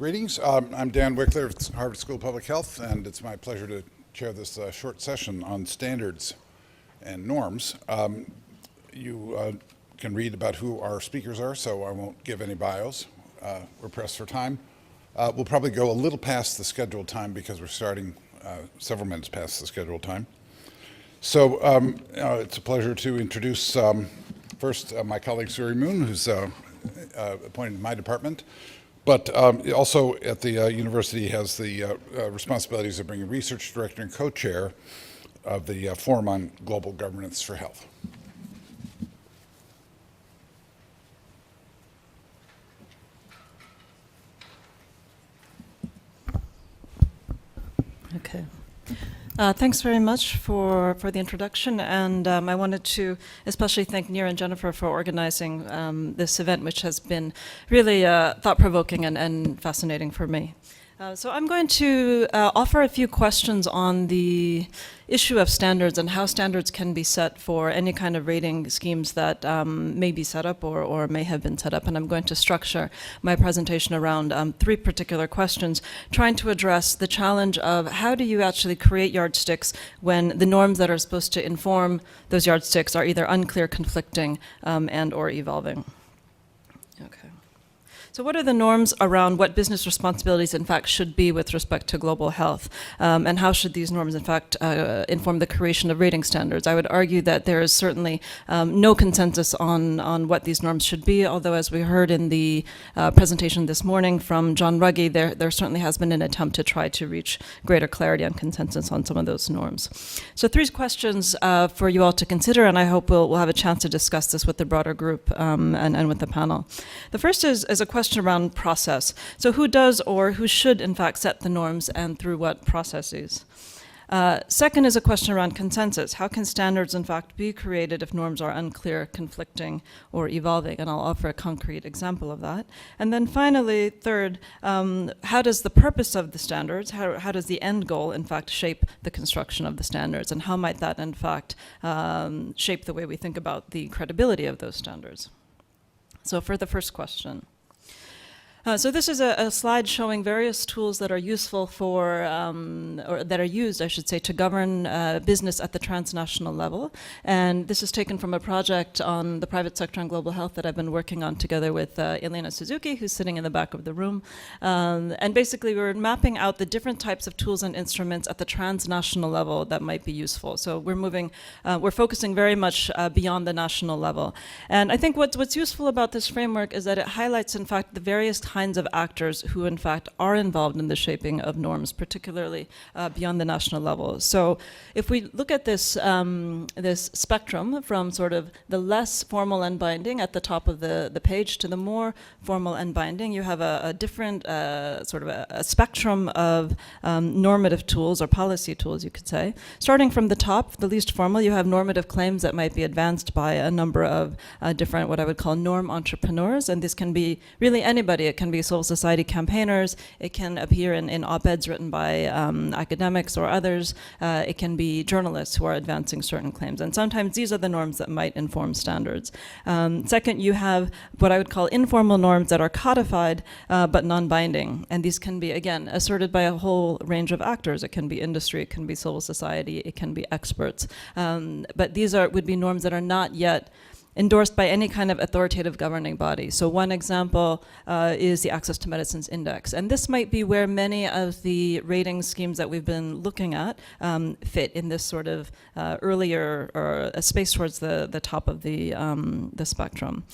Greetings. I'm Dan Wikler at Harvard School of Public Health, and it's my pleasure to chair this short session on standards and norms. You can read about who our speakers are, so I won't give any bios. We're pressed for time. We'll probably go a little past the scheduled time because we're starting several minutes past the scheduled time. So it's a pleasure to introduce first my colleague Suerie Moon, who's appointed in my department, but also at the university has the responsibilities of being research director and co-chair of the Forum on Global Governance for Health. Okay. Thanks very much for the introduction, and I wanted to especially thank Nir and Jennifer for organizing this event, which has been really thought-provoking and fascinating for me. So I'm going to offer a few questions on the issue of standards and how standards can be set for any kind of rating schemes that may be set up or may have been set up. And I'm going to structure my presentation around three particular questions, trying to address the challenge of how do you actually create yardsticks when the norms that are supposed to inform those yardsticks are either unclear, conflicting, and or evolving. Okay. So what are the norms around what business responsibilities, in fact, should be with respect to global health? And how should these norms, in fact, inform the creation of rating standards? I would argue that there is certainly no consensus on what these norms should be, although as we heard in the presentation this morning from John Ruggie, there certainly has been an attempt to try to reach greater clarity and consensus on some of those norms. So three questions for you all to consider, and I hope we'll have a chance to discuss this with the broader group and with the panel. The first is a question around process. So who does or who should, in fact, set the norms and through what processes? Second is a question around consensus. How can standards, in fact, be created if norms are unclear, conflicting, or evolving? And I'll offer a concrete example of that. And then finally, third, how does the purpose of the standards, how does the end goal, in fact, shape the construction of the standards? And how might that, in fact, shape the way we think about the credibility of those standards? So for the first question. So this is a slide showing various tools that are useful for, or that are used, I should say, to govern business at the transnational level. And this is taken from a project on the private sector and global health that I've been working on together with Elena Suzuki, who's sitting in the back of the room. And basically, we're mapping out the different types of tools and instruments at the transnational level that might be useful. So we're focusing very much beyond the national level. And I think what's useful about this framework is that it highlights, in fact, the various kinds of actors who, in fact, are involved in the shaping of norms, particularly beyond the national level. So if we look at this, this spectrum from sort of the less formal and binding at the top of the page to the more formal and binding, you have a different sort of a spectrum of normative tools or policy tools, you could say. Starting from the top, the least formal, you have normative claims that might be advanced by a number of different, what I would call norm entrepreneurs, and this can be really anybody. It can be civil society campaigners, it can appear in op-eds written by academics or others, it can be journalists who are advancing certain claims, and sometimes these are the norms that might inform standards. Second, you have what I would call informal norms that are codified but non-binding, and these can be, again, asserted by a whole range of actors. It can be industry, it can be civil society, it can be experts, but these would be norms that are not yet endorsed by any kind of authoritative governing body. So one example is the Access to Medicines Index. And this might be where many of the rating schemes that we've been looking at fit in this sort of earlier or a space towards the top of the spectrum.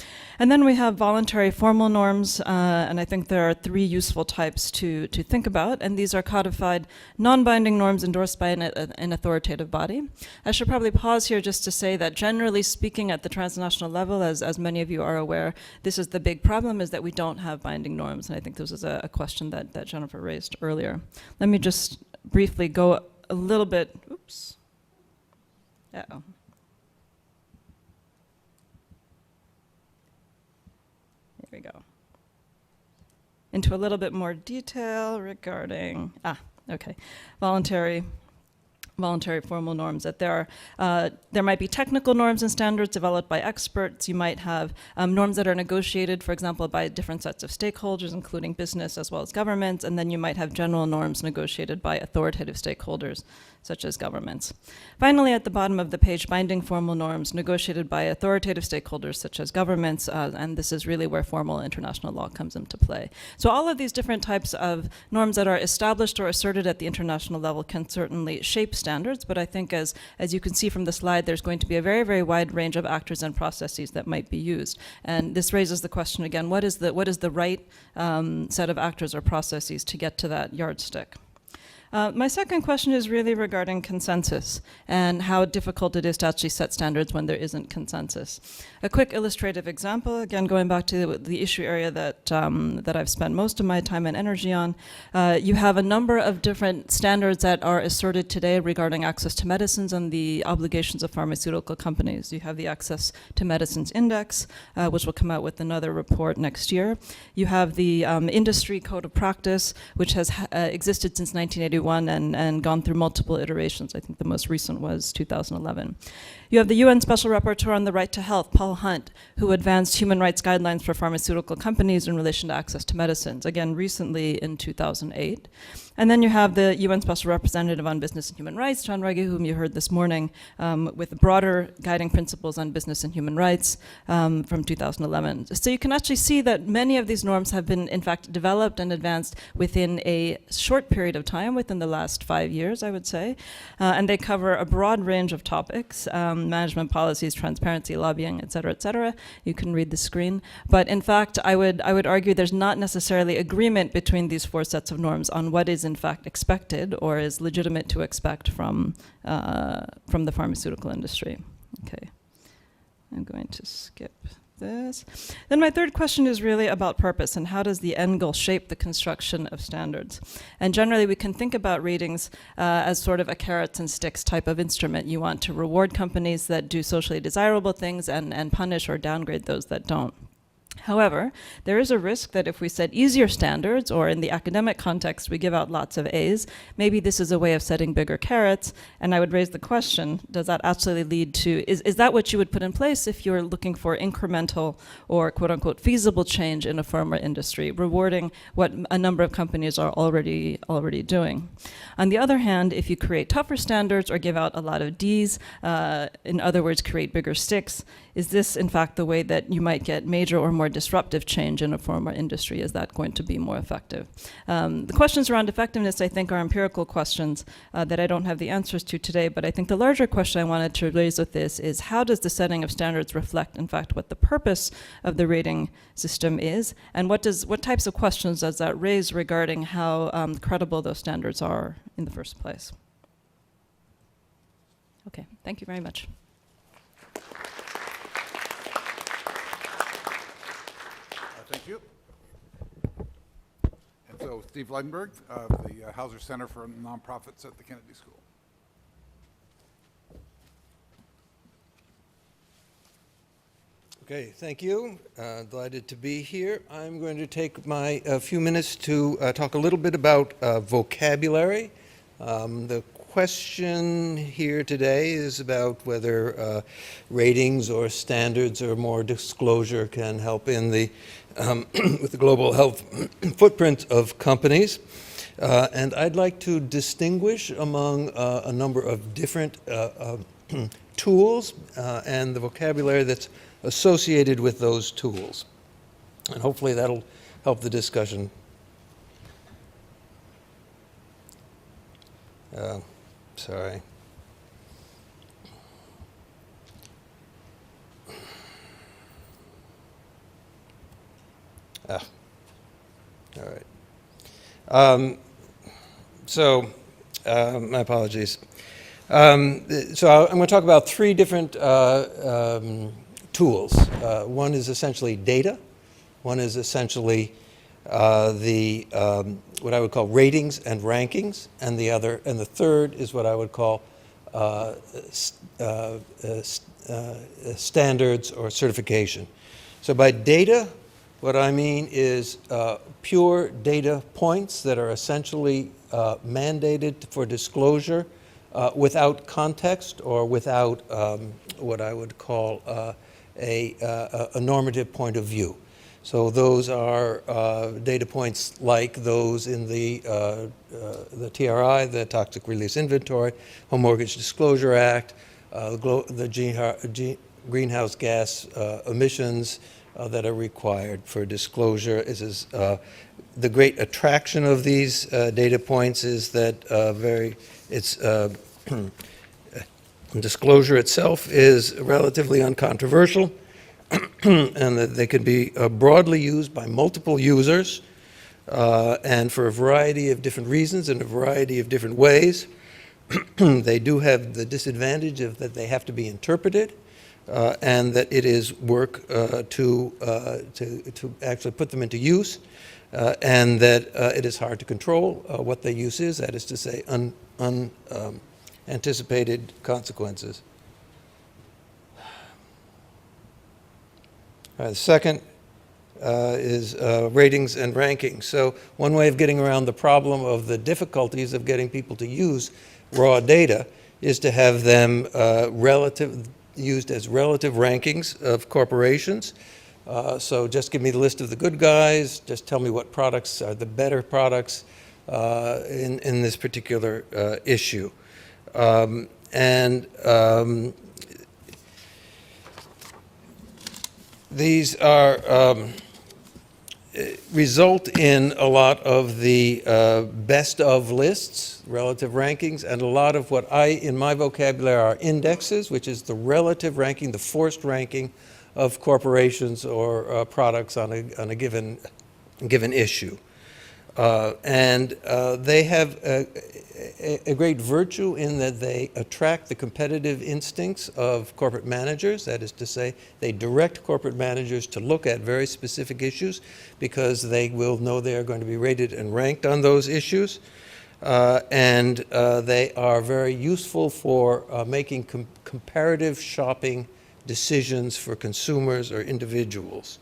And then we have voluntary formal norms, and I think there are three useful types to think about, and these are codified non-binding norms endorsed by an authoritative body. I should probably pause here just to say that generally speaking at the transnational level, as many of you are aware, this is the big problem, is that we don't have binding norms, and I think this is a question that Jennifer raised earlier. Let me just briefly go a little bit, oops. Uh-oh. Here we go. Into a little bit more detail regarding, okay, voluntary voluntary formal norms, that there might be technical norms and standards developed by experts. You might have norms that are negotiated, for example, by different sets of stakeholders, including business as well as governments, and then you might have general norms negotiated by authoritative stakeholders, such as governments. Finally, at the bottom of the page, binding formal norms negotiated by authoritative stakeholders, such as governments, and this is really where formal international law comes into play. So all of these different types of norms that are established or asserted at the international level can certainly shape standards, but I think as you can see from the slide, there's going to be a very, very wide range of actors and processes that might be used. And this raises the question again, what is the right set of actors or processes to get to that yardstick? My second question is really regarding consensus and how difficult it is to actually set standards when there isn't consensus. A quick illustrative example, again going back to the issue area that I've spent most of my time and energy on, you have a number of different standards that are asserted today regarding access to medicines and the obligations of pharmaceutical companies. You have the Access to Medicines Index, which will come out with another report next year. You have the Industry Code of Practice, which has existed since 1981 and gone through multiple iterations. I think the most recent was 2011. You have the UN Special Rapporteur on the Right to Health, Paul Hunt, who advanced human rights guidelines for pharmaceutical companies in relation to access to medicines, again recently in 2008. And then you have the UN Special Representative on Business and Human Rights, John Ruggie, whom you heard this morning, with broader guiding principles on business and human rights from 2011. So you can actually see that many of these norms have been, in fact, developed and advanced within a short period of time, within the last 5 years, I would say. And they cover a broad range of topics, management policies, transparency, lobbying, et cetera, et cetera. You can read the screen. But in fact, I would argue there's not necessarily agreement between these four sets of norms on what is in fact expected or is legitimate to expect from the pharmaceutical industry. Okay, I'm going to skip this. Then my third question is really about purpose and how does the end goal shape the construction of standards? And generally we can think about ratings as sort of a carrots and sticks type of instrument. You want to reward companies that do socially desirable things and punish or downgrade those that don't. However, there is a risk that if we set easier standards, or in the academic context we give out lots of A's, maybe this is a way of setting bigger carrots, and I would raise the question, does that actually lead to, is that what you would put in place if you're looking for incremental or quote-unquote feasible change in a firm or industry, rewarding what a number of companies are already doing? On the other hand, if you create tougher standards or give out a lot of D's, in other words, create bigger sticks, is this in fact the way that you might get major or more disruptive change in a firm or industry? Is that going to be more effective? The questions around effectiveness, I think, are empirical questions that I don't have the answers to today, but I think the larger question I wanted to raise with this is how does the setting of standards reflect, in fact, what the purpose of the rating system is, and what types of questions does that raise regarding how credible those standards are in the first place? Okay, thank you very much. Thank you. And so Steve Lydenberg, the Hauser Center for Nonprofits at the Kennedy School. Okay, thank you. Delighted to be here. I'm going to take my few minutes to talk a little bit about vocabulary. The question here today is about whether ratings or standards or more disclosure can help in the with the global health footprint of companies. And I'd like to distinguish among a number of different tools and the vocabulary that's associated with those tools. And hopefully that'll help the discussion. Sorry. All right. My apologies. So I'm going to talk about three different tools. One is essentially data. One is essentially what I would call ratings and rankings, and the third is what I would call standards or certification. So by data, what I mean is pure data points that are essentially mandated for disclosure without context or without what I would call a normative point of view. So those are data points like those in the TRI, the Toxic Release Inventory, Home Mortgage Disclosure Act, the greenhouse gas emissions that are required for disclosure. The great attraction of these data points is that disclosure itself is relatively uncontroversial, and that they can be broadly used by multiple users and for a variety of different reasons in a variety of different ways. They do have the disadvantage of that they have to be interpreted, and that it is work to actually put them into use, and that it is hard to control what the use is, that is to say, unanticipated consequences. The second is ratings and rankings. So one way of getting around the problem of the difficulties of getting people to use raw data is to have them used as relative rankings of corporations. So just give me the list of the good guys, just tell me what products are the better products in this particular issue. These are result in a lot of the best of lists, relative rankings, and a lot of what in my vocabulary are indexes, which is the relative ranking, the forced ranking of corporations or products on a given issue. They have a great virtue in that they attract the competitive instincts of corporate managers. That is to say, they direct corporate managers to look at very specific issues because they will know they are going to be rated and ranked on those issues. They are very useful for making comparative shopping decisions for consumers or individuals.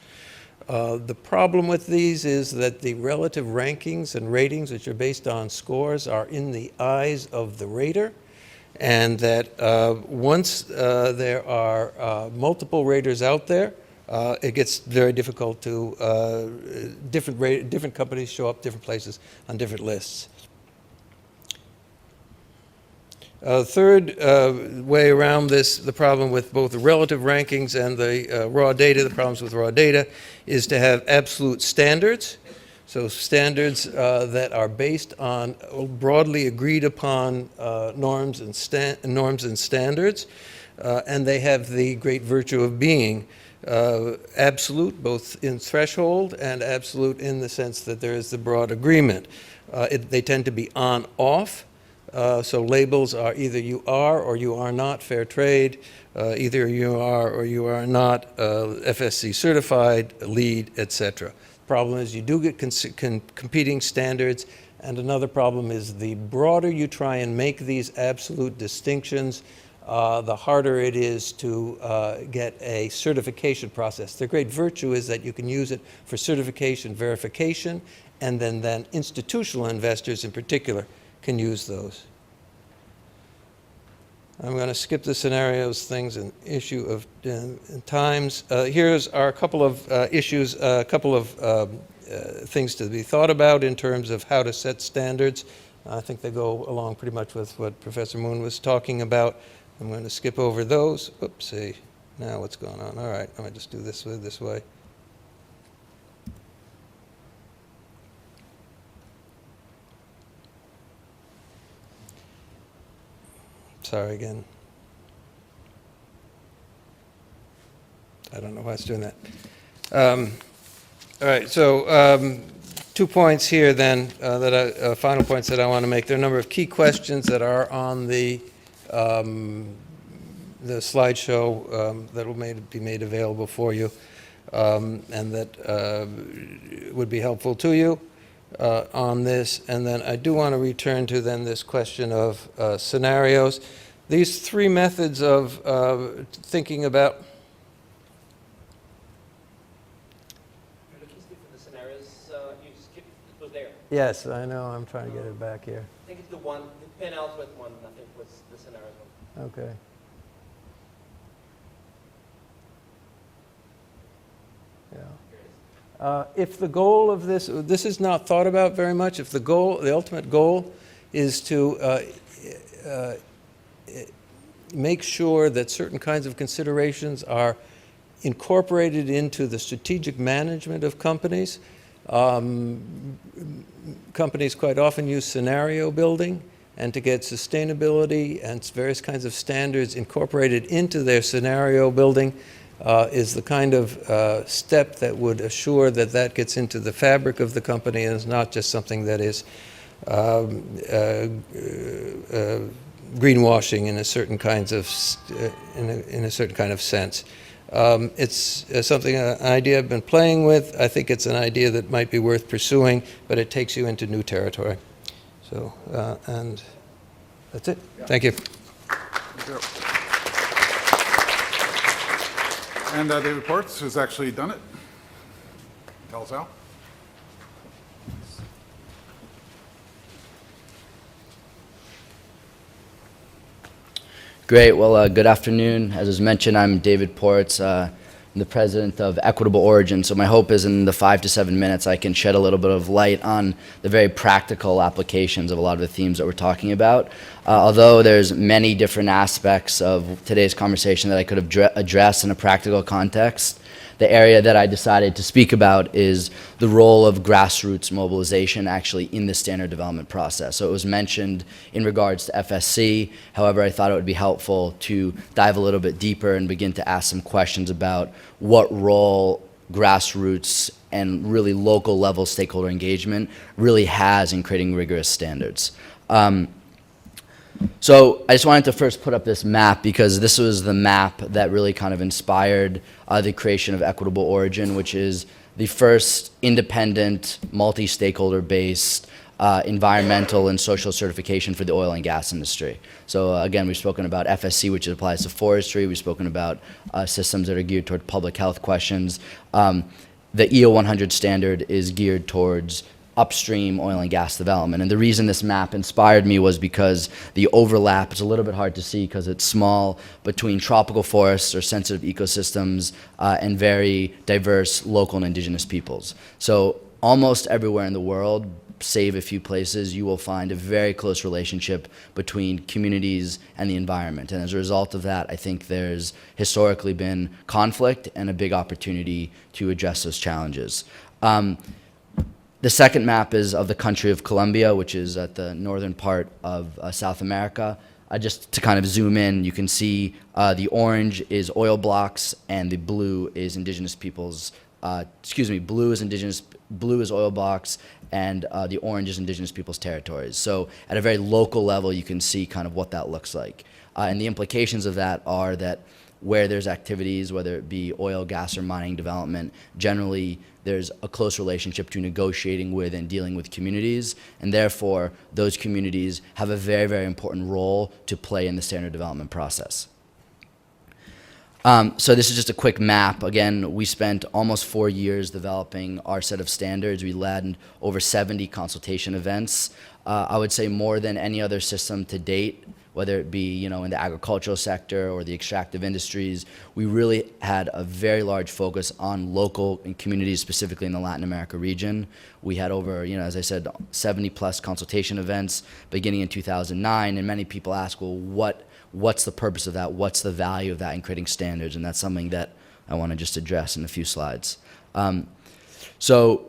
The problem with these is that the relative rankings and ratings, which are based on scores, are in the eyes of the rater, and that once there are multiple raters out there, it gets very difficult to, different companies show up different places on different lists. Third way around this, the problem with both the relative rankings and the raw data, the problems with raw data, is to have absolute standards. So standards that are based on broadly agreed upon norms and standards, and they have the great virtue of being absolute, both in threshold and absolute in the sense that there is the broad agreement. They tend to be on-off. So labels are either you are or you are not fair trade, either you are or you are not FSC certified, LEED, etc. Problem is you do get competing standards, and another problem is the broader you try and make these absolute distinctions, the harder it is to get a certification process. The great virtue is that you can use it for certification verification, and then institutional investors in particular can use those. I'm going to skip the scenarios, things, and issue of times. Here's our couple of issues, a couple of things to be thought about in terms of how to set standards. I think they go along pretty much with what Professor Moon was talking about. I'm going to skip over those. Oopsie. Now what's going on? All right, I'm going to just do this way. Sorry again. I don't know why it's doing that. All right, so 2 points here then, final points that I want to make. There are a number of key questions that are on the slideshow that will be made available for you and that would be helpful to you on this. And then I do want to return to then this question of scenarios. These three methods of thinking about was there. Yes, I know, I'm trying to get it back here. I think it's the one, the penultimate one, I think, was the scenario. Okay. Yeah. If the goal of this is not thought about very much, if the ultimate goal is to make sure that certain kinds of considerations are incorporated into the strategic management of companies, companies quite often use scenario building, and to get sustainability and various kinds of standards incorporated into their scenario building is the kind of step that would assure that that gets into the fabric of the company and is not just something that is greenwashing in a certain kinds of in a certain kind of sense. It's something, an idea I've been playing with. I think it's an idea that might be worth pursuing, but it takes you into new territory. So, and that's it. Yeah. Thank you. Thank you. And David Poritz has actually done it. Tell us how. Great. Well, good afternoon. As was mentioned, I'm David Poritz. I'm the president of Equitable Origin. So my hope is in the 5 to 7 minutes I can shed a little bit of light on the very practical applications of a lot of the themes that we're talking about. Although there's many different aspects of today's conversation that I could have addressed in a practical context, the area that I decided to speak about is the role of grassroots mobilization actually in the standard development process. So it was mentioned in regards to FSC. However, I thought it would be helpful to dive a little bit deeper and begin to ask some questions about what role grassroots and really local level stakeholder engagement really has in creating rigorous standards. So I just wanted to first put up this map because this was the map that really kind of inspired the creation of Equitable Origin, which is the first independent, multi-stakeholder based environmental and social certification for the oil and gas industry. So again, we've spoken about FSC, which applies to forestry. We've spoken about systems that are geared toward public health questions. The EO 100 standard is geared towards upstream oil and gas development. And the reason this map inspired me was because the overlap, it's a little bit hard to see because it's small, between tropical forests or sensitive ecosystems and very diverse local and indigenous peoples. So almost everywhere in the world, save a few places, you will find a very close relationship between communities and the environment. And as a result of that, I think there's historically been conflict and a big opportunity to address those challenges. The second map is of the country of Colombia, which is at the northern part of South America. Just to kind of zoom in, you can see the orange is oil blocks and the blue is indigenous peoples. Blue is oil blocks and the orange is indigenous peoples' territories. So at a very local level, you can see kind of what that looks like. And the implications of that are that where there's activities, whether it be oil, gas, or mining development, generally there's a close relationship to negotiating with and dealing with communities, and therefore those communities have a very, very important role to play in the standard development process. So this is just a quick map. Again, we spent almost 4 years developing our set of standards. We led over 70 consultation events. I would say more than any other system to date, whether it be in the agricultural sector or the extractive industries, we really had a very large focus on local and communities, specifically in the Latin America region. We had over, as I said, 70 plus consultation events beginning in 2009, and many people ask, well, what's the purpose of that? What's the value of that in creating standards? And that's something that I want to just address in a few slides. So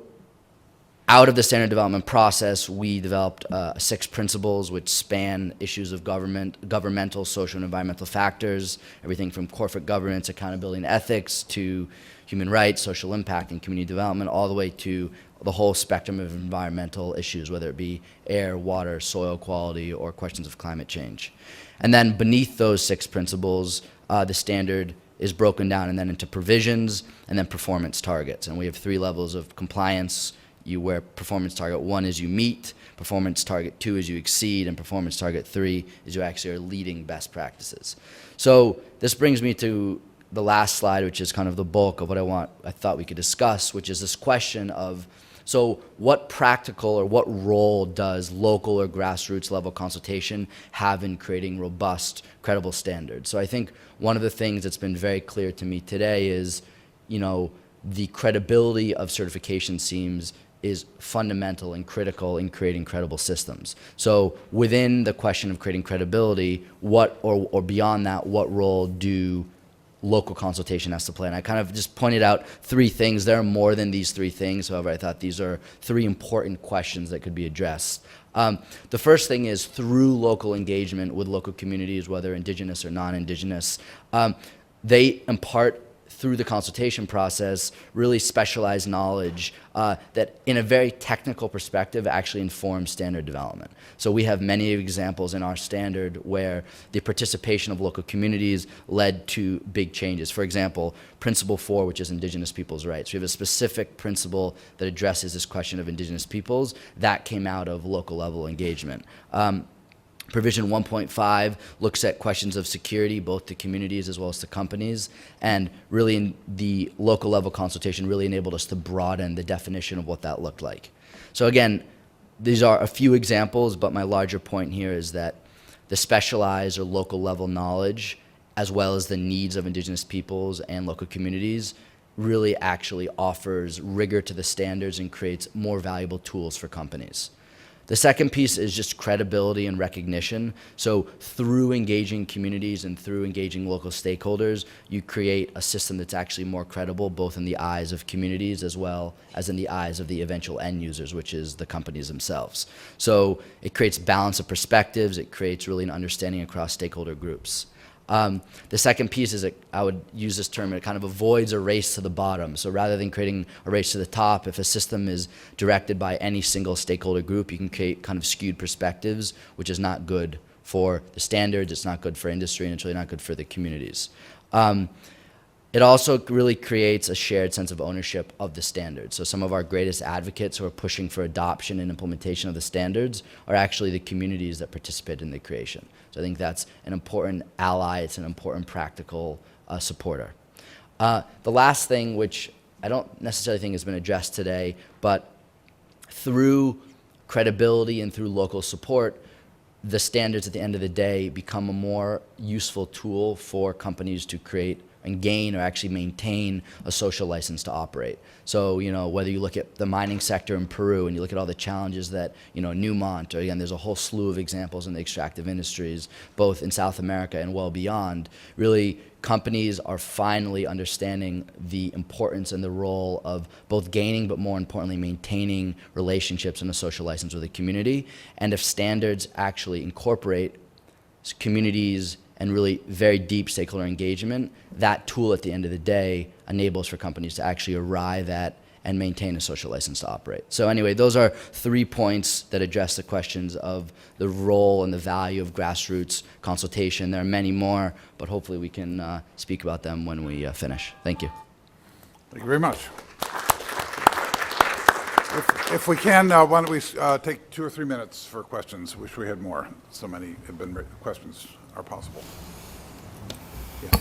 out of the standard development process, we developed 6 principles which span issues of governmental, social, and environmental factors, everything from corporate governance, accountability, and ethics to human rights, social impact, and community development, all the way to the whole spectrum of environmental issues, whether it be air, water, soil quality, or questions of climate change. And then beneath those 6 principles, the standard is broken down and then into provisions and then performance targets. And we have 3 levels of compliance. Where performance target 1 is you meet, performance target 2 is you exceed, and performance target 3 is you actually are leading best practices. So this brings me to the last slide, which is kind of the bulk of what I thought we could discuss, which is this question of So what practical or what role does local or grassroots level consultation have in creating robust, credible standards? So I think one of the things that's been very clear to me today is, the credibility of certification is fundamental and critical in creating credible systems. So within the question of creating credibility, or beyond that, what role do local consultation has to play? And I kind of just pointed out 3 things. There are more than these 3 things. However, I thought these are 3 important questions that could be addressed. The first thing is through local engagement with local communities, whether indigenous or non-indigenous, they impart through the consultation process really specialized knowledge that in a very technical perspective actually informs standard development. So we have many examples in our standard where the participation of local communities led to big changes. For example, Principle 4, which is Indigenous Peoples' Rights. We have a specific principle that addresses this question of Indigenous peoples. That came out of local level engagement. Provision 1.5 looks at questions of security, both to communities as well as to companies, and really in the local level consultation really enabled us to broaden the definition of what that looked like. So again, these are a few examples, but my larger point here is that the specialized or local level knowledge, as well as the needs of Indigenous peoples and local communities, really actually offers rigor to the standards and creates more valuable tools for companies. The second piece is just credibility and recognition. So through engaging communities and through engaging local stakeholders, you create a system that's actually more credible, both in the eyes of communities as well as in the eyes of the eventual end users, which is the companies themselves. So it creates balance of perspectives. It creates really an understanding across stakeholder groups. The second piece is, I would use this term, it kind of avoids a race to the bottom. So rather than creating a race to the top, if a system is directed by any single stakeholder group, you can create kind of skewed perspectives, which is not good for the standards, it's not good for industry, and it's really not good for the communities. It also really creates a shared sense of ownership of the standards. So some of our greatest advocates who are pushing for adoption and implementation of the standards are actually the communities that participate in the creation. So I think that's an important ally, it's an important practical supporter. The last thing, which I don't necessarily think has been addressed today, but through credibility and through local support, the standards at the end of the day become a more useful tool for companies to create and gain or actually maintain a social license to operate. So, whether you look at the mining sector in Peru and you look at all the challenges that, Newmont, or again, there's a whole slew of examples in the extractive industries, both in South America and well beyond, really companies are finally understanding the importance and the role of both gaining, but more importantly, maintaining relationships and a social license with the community. And if standards actually incorporate communities and really very deep stakeholder engagement, that tool at the end of the day enables for companies to actually arrive at and maintain a social license to operate. So anyway, those are 3 points that address the questions of the role and the value of grassroots consultation. There are many more, but hopefully we can speak about them when we finish. Thank you. Thank you very much. If we can, why don't we take 2 or 3 minutes for questions? Wish we had more. So many have been questions are possible. Yeah.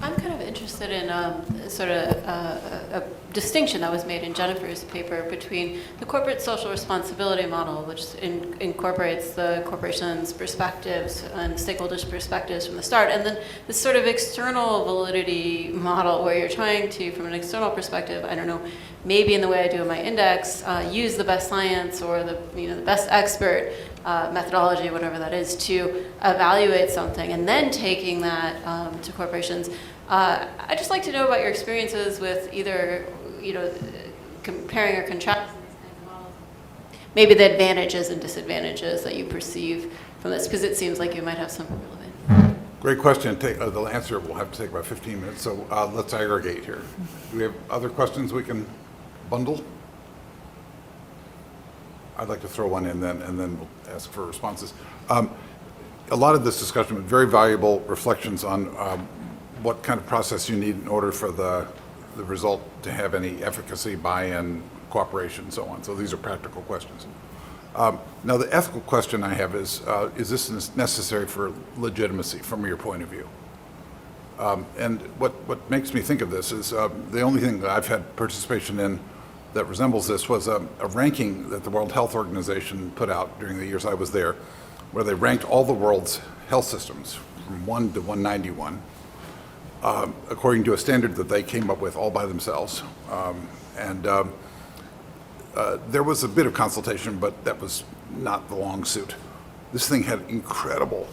I'm kind of interested in sort of a distinction that was made in Jennifer's paper between the corporate social responsibility model, which incorporates the corporation's perspectives and stakeholders' perspectives from the start, and then this sort of external validity model where you're trying to, from an external perspective, I don't know, maybe in the way I do in my index, use the best science or the best expert methodology, whatever that is, to evaluate something, and then taking that to corporations. I'd just like to know about your experiences with either, comparing or contrasting these kinds of models. Maybe the advantages and disadvantages that you perceive from this, because it seems like you might have some relevant. Great question. The answer will have to take about 15 minutes, so let's aggregate here. Do we have other questions we can bundle? I'd like to throw one in then, and then we'll ask for responses. A lot of this discussion was very valuable reflections on what kind of process you need in order for the result to have any efficacy, buy-in, cooperation, and so on. So these are practical questions. Now, the ethical question I have is this necessary for legitimacy from your point of view? And what makes me think of this is the only thing that I've had participation in that resembles this was a ranking that the World Health Organization put out during the years I was there, where they ranked all the world's health systems from 1 to 191, according to a standard that they came up with all by themselves. There was a bit of consultation, but that was not the long suit. This thing had incredible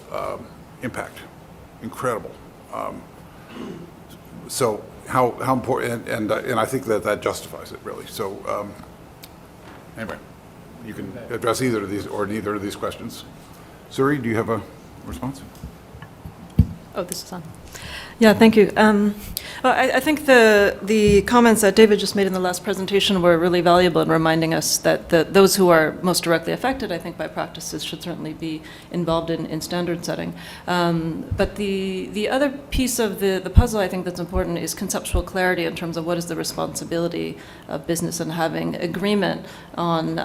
impact, incredible. So how important, and I think that justifies it, really. So anyway, you can address either of these or neither of these questions. Suerie, do you have a response? Oh, this is on. Yeah, thank you. Well, I think the comments that David just made in the last presentation were really valuable in reminding us that those who are most directly affected, I think, by practices should certainly be involved in standard setting. But the other piece of the puzzle, I think, that's important is conceptual clarity in terms of what is the responsibility of business and having agreement on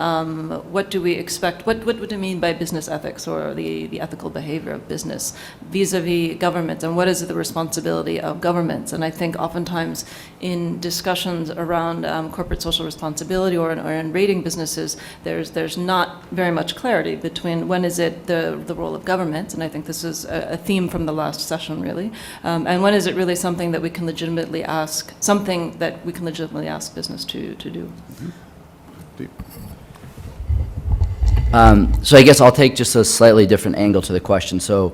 what do we expect, what would it mean by business ethics or the ethical behavior of business vis-a-vis government, and what is the responsibility of governments. And I think oftentimes in discussions around corporate social responsibility or in rating businesses, there's not very much clarity between when is it the role of government, and I think this is a theme from the last session really, and when is it really something that we can legitimately ask, business to do. So I guess I'll take just a slightly different angle to the question. So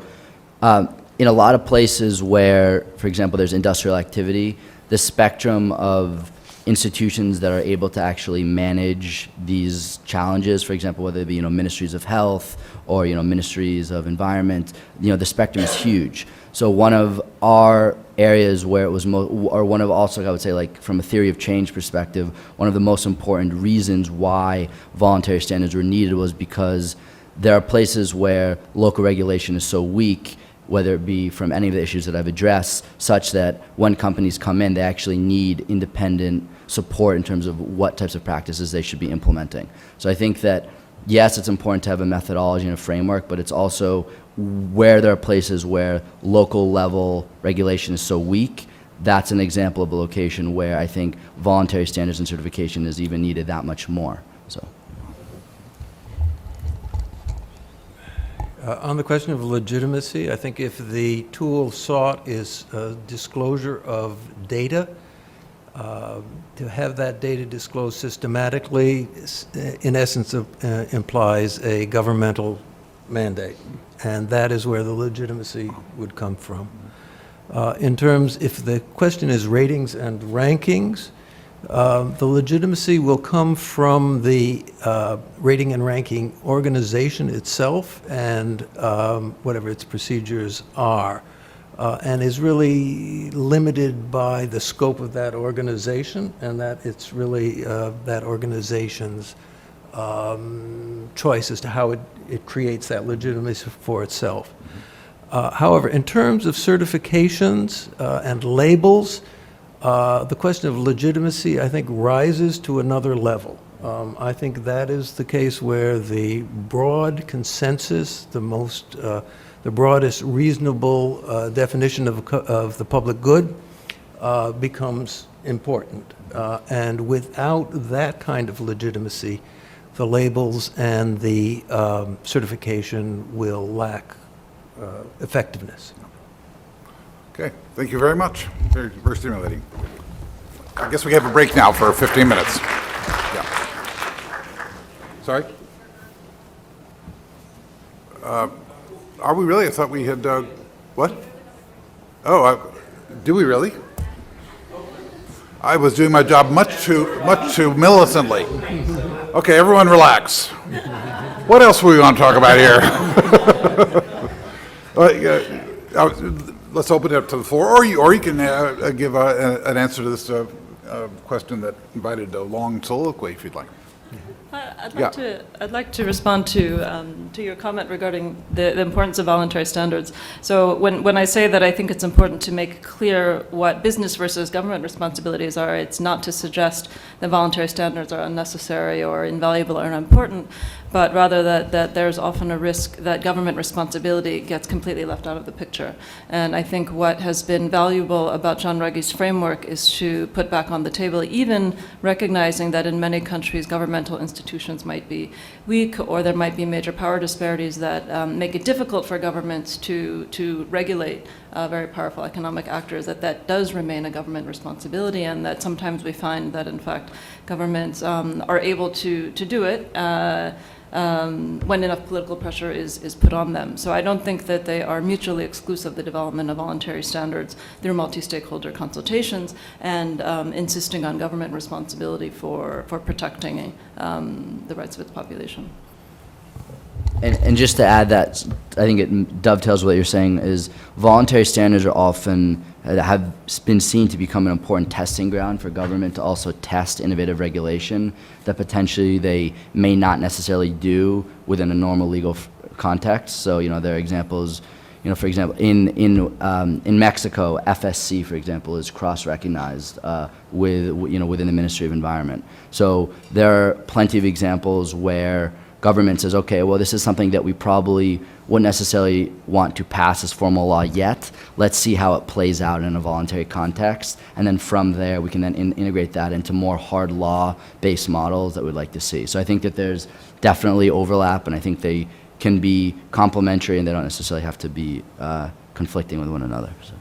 in a lot of places where, for example, there's industrial activity, the spectrum of institutions that are able to actually manage these challenges, for example, whether it be, ministries of health or, ministries of environment, the spectrum is huge. So one of our areas where it was, or one of also, I would say, like from a theory of change perspective, one of the most important reasons why voluntary standards were needed was because there are places where local regulation is so weak, whether it be from any of the issues that I've addressed, such that when companies come in, they actually need independent support in terms of what types of practices they should be implementing. So I think that, yes, it's important to have a methodology and a framework, but it's also where there are places where local level regulation is so weak, that's an example of a location where I think voluntary standards and certification is even needed that much more. So. On the question of legitimacy, I think if the tool sought is disclosure of data, to have that data disclosed systematically, in essence, implies a governmental mandate, and that is where the legitimacy would come from. In terms, if the question is ratings and rankings, the legitimacy will come from the rating and ranking organization itself and whatever its procedures are, and is really limited by the scope of that organization, and that it's really that organization's choice as to how it creates that legitimacy for itself. However, in terms of certifications and labels, the question of legitimacy, I think, rises to another level. I think that is the case where the broad consensus, the broadest reasonable definition of the public good becomes important. And without that kind of legitimacy, the labels and the certification will lack effectiveness. Okay, thank you very much. Very, very stimulating. I guess we have a break now for 15 minutes. Yeah. Sorry? Are we really? I thought we had, what? Oh, do we really? I was doing my job much too militantly. Okay, everyone relax. What else do we want to talk about here? Let's open it up to the floor, or you can give an answer to this question that invited a long soliloquy, if you'd like. I'd like to respond to your comment regarding the importance of voluntary standards. So when I say that I think it's important to make clear what business versus government responsibilities are, it's not to suggest that voluntary standards are unnecessary or invaluable or unimportant, but rather that there's often a risk that government responsibility gets completely left out of the picture. And I think what has been valuable about John Ruggie's framework is to put back on the table, even recognizing that in many countries governmental institutions might be weak, or there might be major power disparities that make it difficult for governments to regulate very powerful economic actors, that does remain a government responsibility, and that sometimes we find that in fact governments are able to do it when enough political pressure is put on them. So I don't think that they are mutually exclusive, the development of voluntary standards through multi-stakeholder consultations and insisting on government responsibility for protecting the rights of its population. And just to add that, I think it dovetails what you're saying, is voluntary standards are often, have been seen to become an important testing ground for government to also test innovative regulation that potentially they may not necessarily do within a normal legal context. So, there are examples, for example, in Mexico, FSC, for example, is cross-recognized within the Ministry of Environment. So there are plenty of examples where government says, okay, well, this is something that we probably wouldn't necessarily want to pass as formal law yet. Let's see how it plays out in a voluntary context. And then from there, we can then integrate that into more hard law-based models that we'd like to see. So I think that there's definitely overlap, and I think they can be complementary, and they don't necessarily have to be conflicting with one another. So.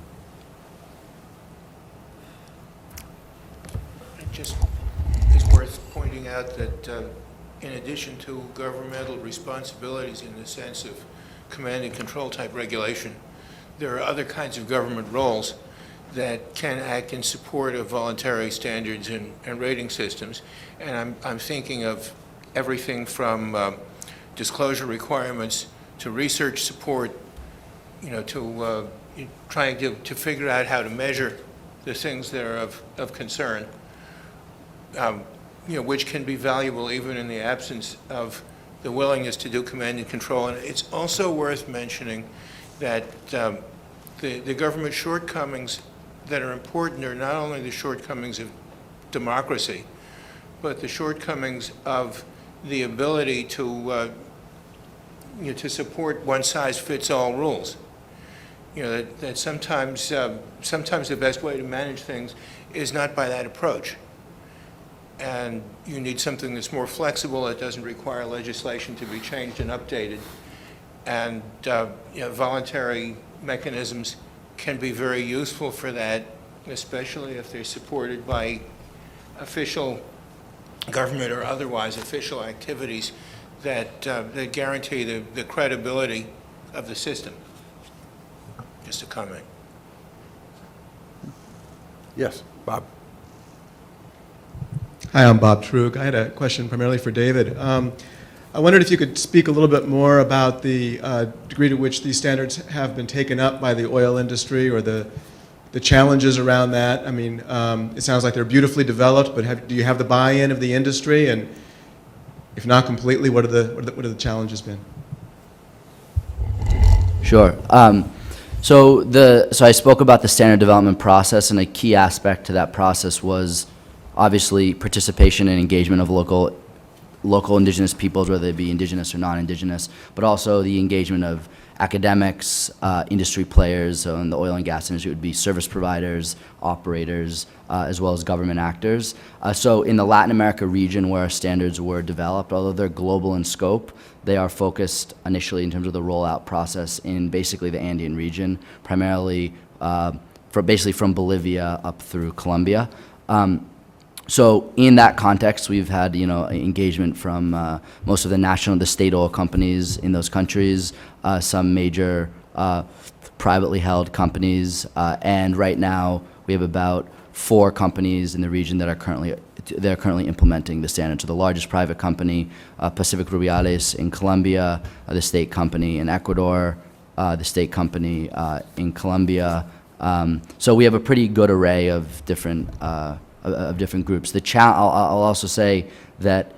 It just is worth pointing out that in addition to governmental responsibilities in the sense of command and control type regulation, there are other kinds of government roles that can act in support of voluntary standards and rating systems. And I'm thinking of everything from disclosure requirements to research support, to trying to figure out how to measure the things that are of concern. Which can be valuable even in the absence of the willingness to do command and control. And it's also worth mentioning that the government shortcomings that are important are not only the shortcomings of democracy, but the shortcomings of the ability to support one-size-fits-all rules. That sometimes the best way to manage things is not by that approach. And you need something that's more flexible, that doesn't require legislation to be changed and updated. And voluntary mechanisms can be very useful for that, especially if they're supported by official government or otherwise official activities that guarantee the credibility of the system. Just a comment. Yes, Bob. Hi, I'm Bob Trug. I had a question primarily for David. I wondered if you could speak a little bit more about the degree to which these standards have been taken up by the oil industry, or the challenges around that. I mean, it sounds like they're beautifully developed, but do you have the buy-in of the industry? And if not completely, what are the challenges been? Sure. So I spoke about the standard development process, and a key aspect to that process was obviously participation and engagement of local indigenous peoples, whether they be indigenous or non-indigenous, but also the engagement of academics, industry players. So in the oil and gas industry, it would be service providers, operators, as well as government actors. So in the Latin America region where our standards were developed, although they're global in scope, they are focused initially in terms of the rollout process in basically the Andean region, primarily basically from Bolivia up through Colombia. So in that context, we've had engagement from most of the state oil companies in those countries, some major privately held companies, and right now we have about 4 companies in the region that are currently implementing the standard. So the largest private company, Pacific Rubiales in Colombia, the state company in Ecuador, the state company in Colombia. So we have a pretty good array of different groups. I'll also say that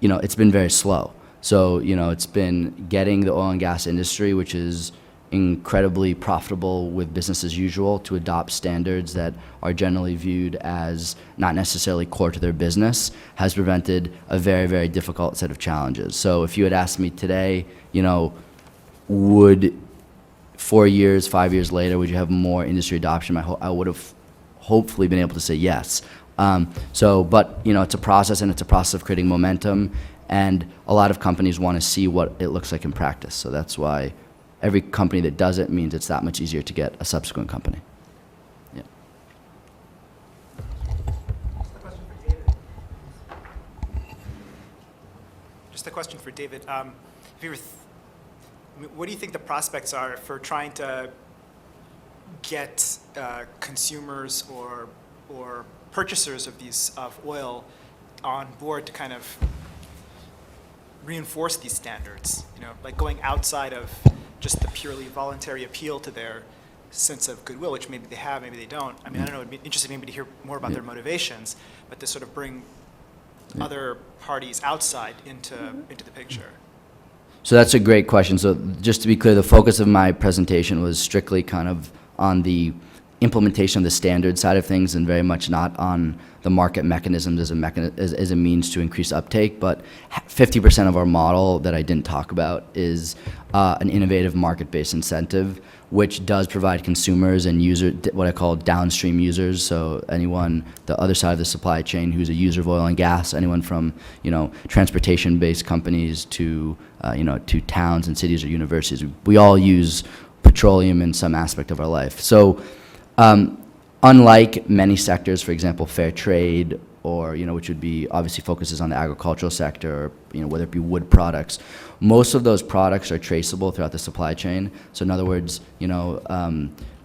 it's been very slow. So, it's been getting the oil and gas industry, which is incredibly profitable with business as usual, to adopt standards that are generally viewed as not necessarily core to their business, has prevented a very, very difficult set of challenges. So if you had asked me today, would 4 years, 5 years later, would you have more industry adoption? I would have hopefully been able to say yes. But it's a process, and it's a process of creating momentum, and a lot of companies want to see what it looks like in practice. So that's why every company that does it means it's that much easier to get a subsequent company. Yeah. Just a question for David. What do you think the prospects are for trying to get consumers or purchasers of oil on board to kind of reinforce these standards? Like going outside of just the purely voluntary appeal to their sense of goodwill, which maybe they have, maybe they don't. I mean, I don't know, it'd be interesting maybe to hear more about their motivations, but to sort of bring other parties outside into the picture. So that's a great question. So just to be clear, the focus of my presentation was strictly kind of on the implementation of the standard side of things, and very much not on the market mechanisms as a means to increase uptake. But 50% of our model that I didn't talk about is an innovative market-based incentive, which does provide consumers and what I call downstream users. So anyone, the other side of the supply chain, who's a user of oil and gas, anyone from transportation-based companies to to towns and cities or universities. We all use petroleum in some aspect of our life. So unlike many sectors, for example, fair trade, or which would be obviously focuses on the agricultural sector, or whether it be wood products, most of those products are traceable throughout the supply chain. So in other words,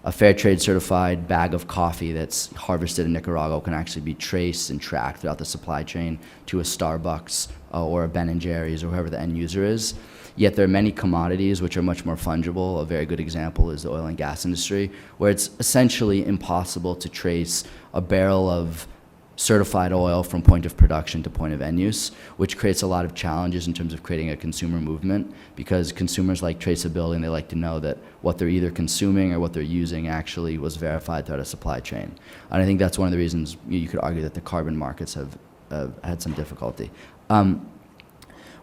a fair trade certified bag of coffee that's harvested in Nicaragua can actually be traced and tracked throughout the supply chain to a Starbucks or a Ben & Jerry's or whoever the end user is. Yet there are many commodities which are much more fungible. A very good example is the oil and gas industry, where it's essentially impossible to trace a barrel of certified oil from point of production to point of end use, which creates a lot of challenges in terms of creating a consumer movement, because consumers like traceability, and they like to know that what they're either consuming or what they're using actually was verified throughout a supply chain. And I think that's one of the reasons you could argue that the carbon markets have had some difficulty.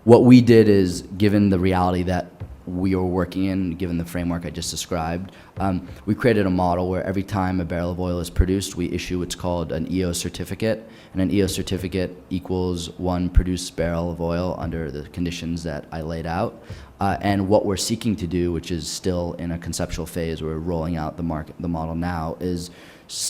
What we did is, given the reality that we were working in, given the framework I just described, we created a model where every time a barrel of oil is produced, we issue what's called an EO certificate. And an EO certificate equals one produced barrel of oil under the conditions that I laid out. And what we're seeking to do, which is still in a conceptual phase, we're rolling out the model now, is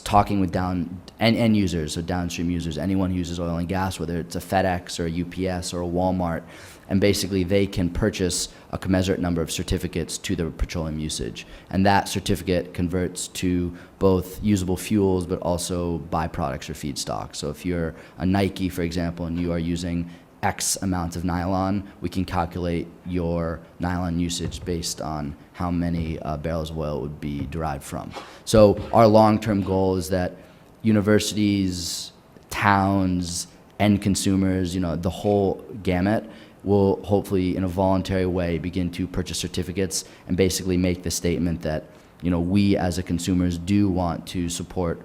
talking with end users, so downstream users, anyone who uses oil and gas, whether it's a FedEx or a UPS or a Walmart, and basically they can purchase a commensurate number of certificates to their petroleum usage. And that certificate converts to both usable fuels but also byproducts or feedstock. So if you're a Nike, for example, and you are using X amounts of nylon, we can calculate your nylon usage based on how many barrels of oil it would be derived from. So our long-term goal is that universities, towns, end consumers, the whole gamut, will hopefully in a voluntary way begin to purchase certificates and basically make the statement that we as a consumers do want to support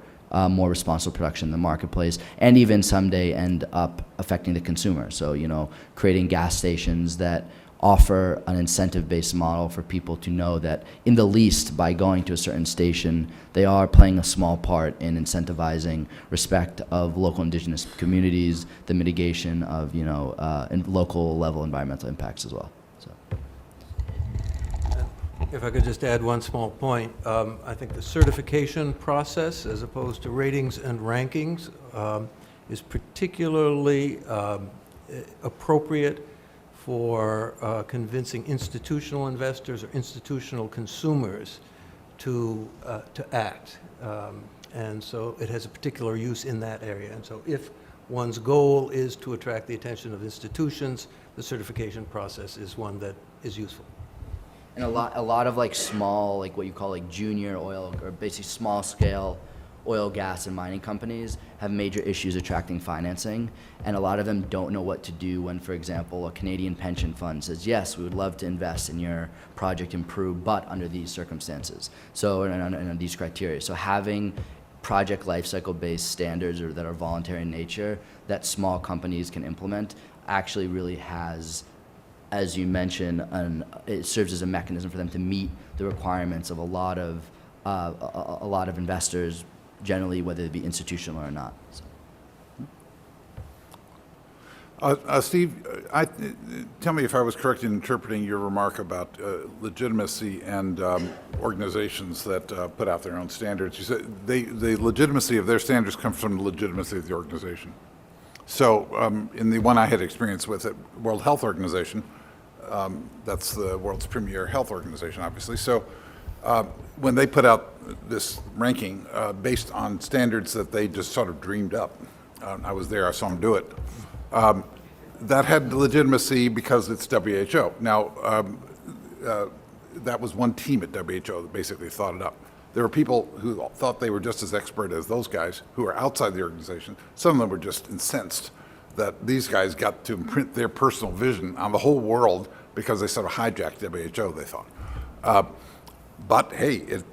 more responsible production in the marketplace, and even someday end up affecting the consumer. So creating gas stations that offer an incentive-based model for people to know that in the least, by going to a certain station, they are playing a small part in incentivizing respect of local indigenous communities, the mitigation of and local level environmental impacts as well. So. If I could just add one small point, I think the certification process, as opposed to ratings and rankings, is particularly appropriate for convincing institutional investors or institutional consumers to act. And so it has a particular use in that area. And so if one's goal is to attract the attention of institutions, the certification process is one that is useful. And a lot of small, what you call junior oil, or basically small scale oil, gas, and mining companies have major issues attracting financing, and a lot of them don't know what to do when, for example, a Canadian pension fund says, yes, we would love to invest in your project in Peru, but under these circumstances, so and these criteria. So having project lifecycle based standards or that are voluntary in nature that small companies can implement actually really has, as you mentioned, it serves as a mechanism for them to meet the requirements of a lot of investors, generally, whether it be institutional or not. So. Steve, tell me if I was correct in interpreting your remark about legitimacy and organizations that put out their own standards. You said the legitimacy of their standards comes from the legitimacy of the organization. So in the one I had experience with at World Health Organization, that's the world's premier health organization, obviously. So when they put out this ranking based on standards that they just sort of dreamed up, I was there, I saw them do it. That had legitimacy because it's WHO. Now, that was one team at WHO that basically thought it up. There were people who thought they were just as expert as those guys who were outside the organization. Some of them were just incensed that these guys got to imprint their personal vision on the whole world because they sort of hijacked WHO, they thought. But hey, in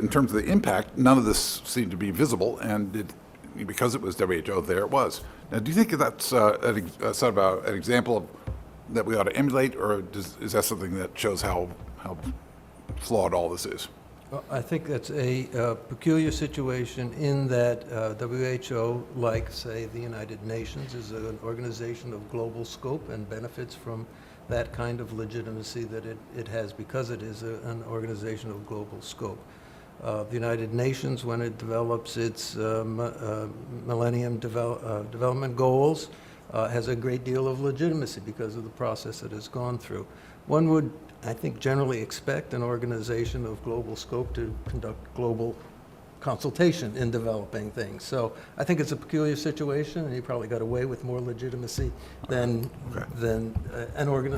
terms of the impact, none of this seemed to be visible, and because it was WHO, there it was. Now, do you think that's sort of an example of, that we ought to emulate, or is that something that shows how flawed all this is? Well, I think that's a peculiar situation in that WHO, like, say, the United Nations, is an organization of global scope and benefits from that kind of legitimacy that it has because it is an organization of global scope. The United Nations, when it develops its Millennium Development Goals, has a great deal of legitimacy because of the process that it's gone through. One would, I think, generally expect an organization of global scope to conduct global consultation in developing things. So I think it's a peculiar situation, and you probably got away with more legitimacy than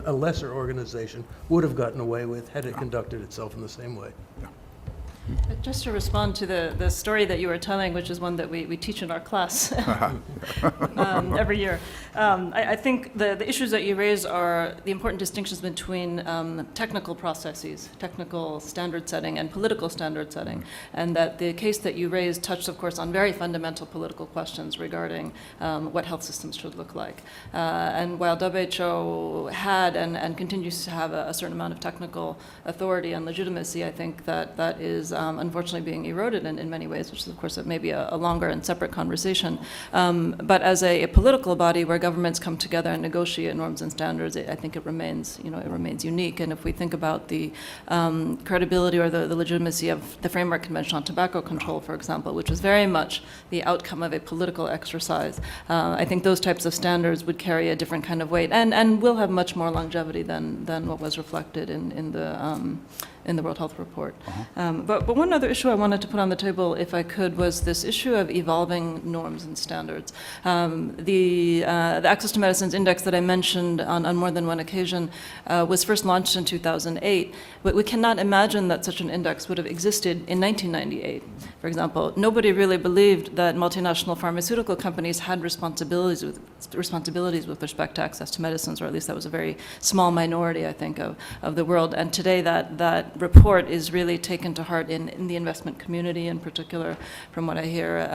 a lesser organization would have gotten away with had it conducted itself in the same way. Just to respond to the story that you were telling, which is one that we teach in our class every year. I think the issues that you raise are the important distinctions between technical processes, technical standard setting, and political standard setting, and that the case that you raised touched, of course, on very fundamental political questions regarding what health systems should look like. And while WHO had and continues to have a certain amount of technical authority and legitimacy, I think that is unfortunately being eroded in many ways, which is, of course, maybe a longer and separate conversation. But as a political body where governments come together and negotiate norms and standards, I think it remains unique. And if we think about the credibility or the legitimacy of the Framework Convention on Tobacco Control, for example, which was very much the outcome of a political exercise, I think those types of standards would carry a different kind of weight and will have much more longevity than what was reflected in the World Health Report. But one other issue I wanted to put on the table, if I could, was this issue of evolving norms and standards. The Access to Medicines Index that I mentioned on more than one occasion was first launched in 2008, but we cannot imagine that such an index would have existed in 1998. For example, nobody really believed that multinational pharmaceutical companies had responsibilities with respect to access to medicines, or at least that was a very small minority, I think, of the world. And today that report is really taken to heart in the investment community in particular, from what I hear,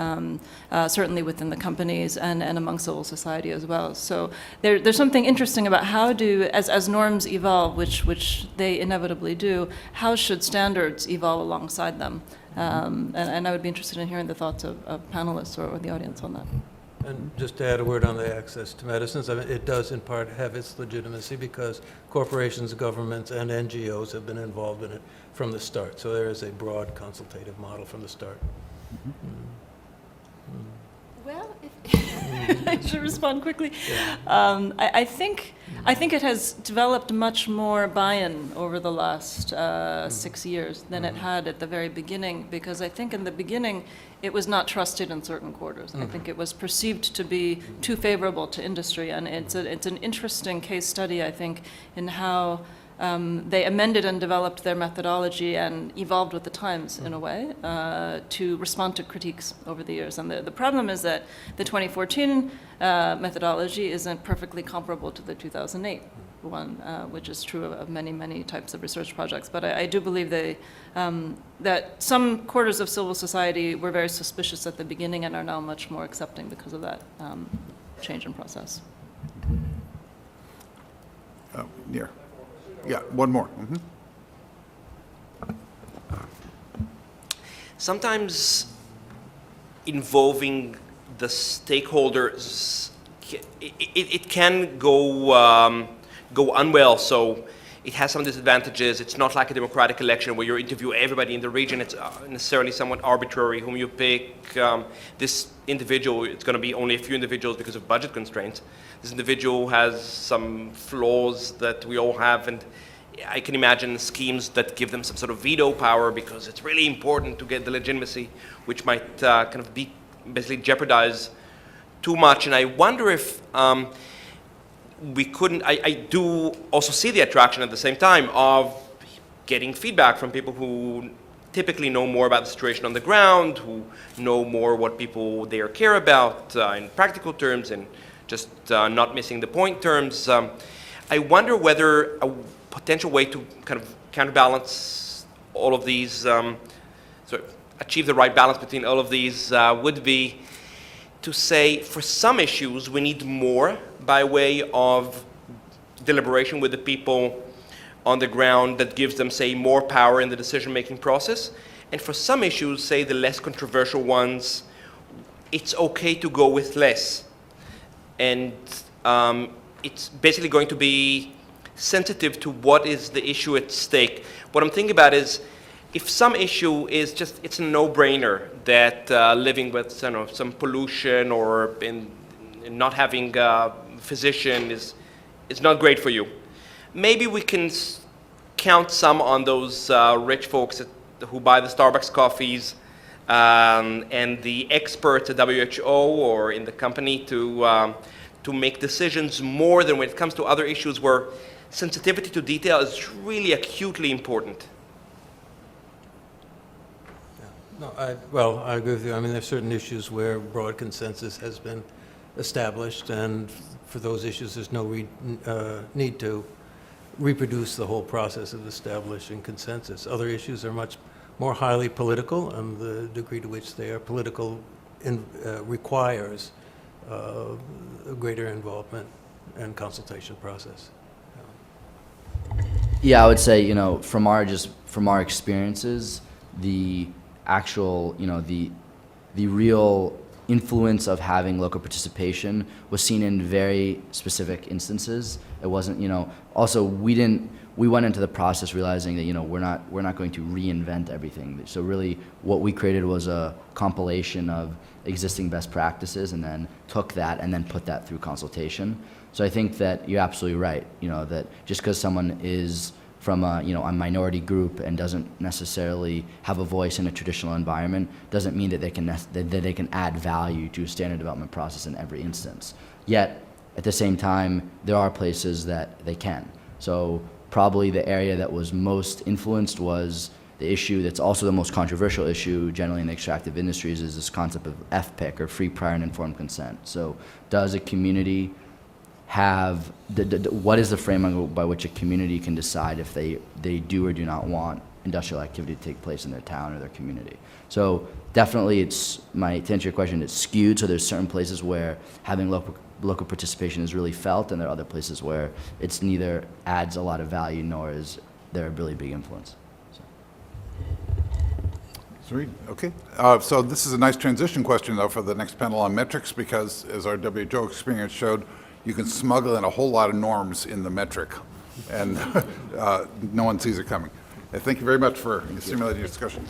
certainly within the companies and among civil society as well. So there's something interesting about how as norms evolve, which they inevitably do, how should standards evolve alongside them? And I would be interested in hearing the thoughts of panelists or the audience on that. And just to add a word on the access to medicines, I mean, it does in part have its legitimacy because corporations, governments, and NGOs have been involved in it from the start. So there is a broad consultative model from the start. Well, I should respond quickly. I think it has developed much more buy-in over the last 6 years than it had at the very beginning, because I think in the beginning it was not trusted in certain quarters. I think it was perceived to be too favorable to industry, and it's an interesting case study, I think, in how they amended and developed their methodology and evolved with the times in a way to respond to critiques over the years. And the problem is that the 2014 methodology isn't perfectly comparable to the 2008 one, which is true of many, many types of research projects. But I do believe that some quarters of civil society were very suspicious at the beginning and are now much more accepting because of that change in process. Near. Yeah, one more. Sometimes involving the stakeholders, it can go unwell. So it has some disadvantages. It's not like a democratic election where you interview everybody in the region. It's necessarily somewhat arbitrary whom you pick. This individual, it's going to be only a few individuals because of budget constraints. This individual has some flaws that we all have, and I can imagine schemes that give them some sort of veto power because it's really important to get the legitimacy, which might kind of be basically jeopardize too much. And I wonder if we couldn't, I do also see the attraction at the same time of getting feedback from people who typically know more about the situation on the ground, who know more what people there care about in practical terms and just not missing the point terms. I wonder whether a potential way to kind of counterbalance all of these, sort of achieve the right balance between all of these would be to say for some issues we need more by way of deliberation with the people on the ground that gives them, say, more power in the decision-making process. And for some issues, say the less controversial ones, it's okay to go with less. And it's basically going to be sensitive to what is the issue at stake. What I'm thinking about is if some issue is just, it's a no-brainer that living with some pollution or in not having a physician is not great for you. Maybe we can count some on those rich folks who buy the Starbucks coffees and the experts at WHO or in the company to make decisions more than when it comes to other issues where sensitivity to detail is really acutely important. No, I agree with you. I mean, there's certain issues where broad consensus has been established, and for those issues, there's no need to reproduce the whole process of establishing consensus. Other issues are much more highly political, and the degree to which they are political requires a greater involvement and consultation process. Yeah, I would say, from our experiences, the actual, the real influence of having local participation was seen in very specific instances. It wasn't, also we went into the process realizing that, we're not going to reinvent everything. So really what we created was a compilation of existing best practices and then took that and then put that through consultation. So I think that you're absolutely right, that just because someone is from a minority group and doesn't necessarily have a voice in a traditional environment doesn't mean that they can add value to a standard development process in every instance. Yet, at the same time, there are places that they can. So probably the area that was most influenced was the issue that's also the most controversial issue generally in the extractive industries is this concept of FPIC, or free, prior, and informed consent. So does a community have, what is the framework by which a community can decide if they do or do not want industrial activity to take place in their town or their community? So definitely to answer your question, it's skewed. So there's certain places where having local participation is really felt, and there are other places where it's neither adds a lot of value nor is there a really big influence. Suerie, okay. So this is a nice transition question, though, for the next panel on metrics, because as our WHO experience showed, you can smuggle in a whole lot of norms in the metric, and no one sees it coming. Thank you very much for stimulating your discussion.